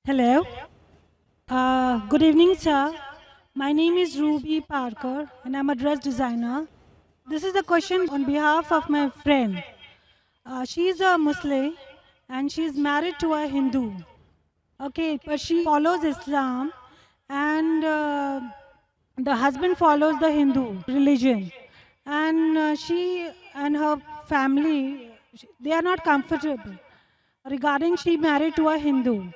Hello. Good evening, sir. My name is Ruby Parker, and I'm a dress designer. This is a question on behalf of my friend. She is a Muslim, and she is married to a Hindu. Okay, but she follows Islam, and the husband follows the Hindu religion. And she and her family, they are not comfortable regarding she married to a Hindu.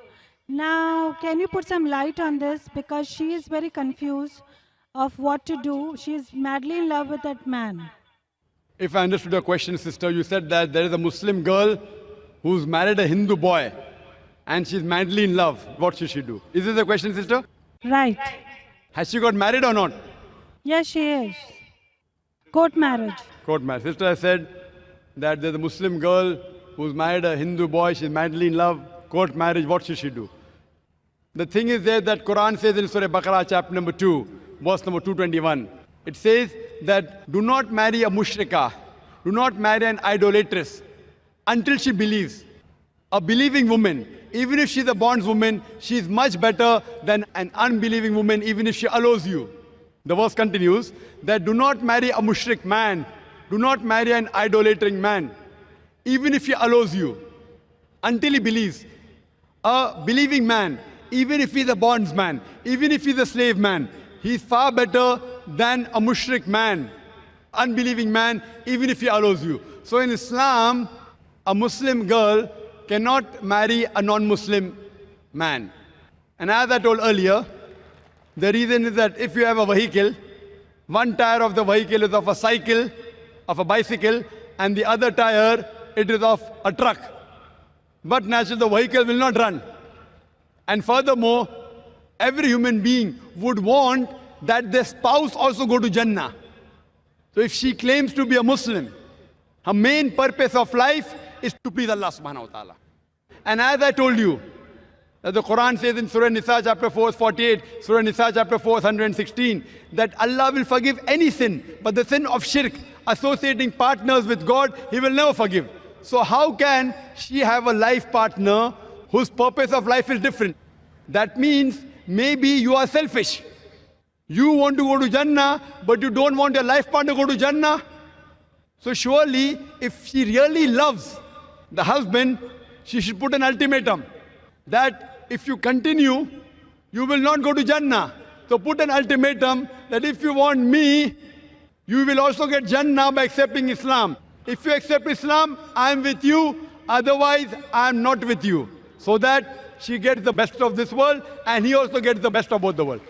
Now, can you put some light on this? Because she is very confused of what to do. She is madly in love with that man. If I understood your question, sister, you said that there is a Muslim girl who's married a Hindu boy and she's madly in love. What should she do? Is this the question, sister? Right. Has she got married or not? Yes, she is. Court marriage. Court marriage. Sister has said that there's a Muslim girl who's married a Hindu boy, she's madly in love. Court marriage, what should she do? The thing is there that Quran says in Surah Baqarah chapter number 2, verse number 221. It says that do not marry a mushrikah, do not marry an idolatress until she believes. A believing woman, even if she's a bondswoman, she's much better than an unbelieving woman, even if she allows you. The verse continues that do not marry a mushrik man, do not marry an idolating man, even if he allows you, until he believes. A believing man, even if he's a bondsman, even if he's a slave man, he's far better than a mushrik man, unbelieving man, even if he allows you. So in Islam, a Muslim girl cannot marry a non-Muslim man. And as I told earlier, the reason is that if you have a vehicle, one tire of the vehicle is of a cycle, of a bicycle, and the other tire, it is of a truck. But naturally, the vehicle will not run. And furthermore, every human being would want that their spouse also go to Jannah. So if she claims to be a Muslim, her main purpose of life is to please Allah subhanahu wa ta'ala. And as I told you, that the Quran says in Surah Nisa chapter 4, 48, Surah Nisa chapter 4, 116, that Allah will forgive any sin, but the sin of shirk, associating partners with God, He will never forgive. So how can she have a life partner whose purpose of life is different? That means maybe you are selfish. You want to go to Jannah, but you don't want your life partner to go to Jannah. So surely, if she really loves the husband, she should put an ultimatum that if you continue, you will not go to Jannah. So put an ultimatum that if you want me, you will also get Jannah by accepting Islam. If you accept Islam, I am with you. Otherwise, I am not with you. So that she gets the best of this world and he also gets the best of both the world.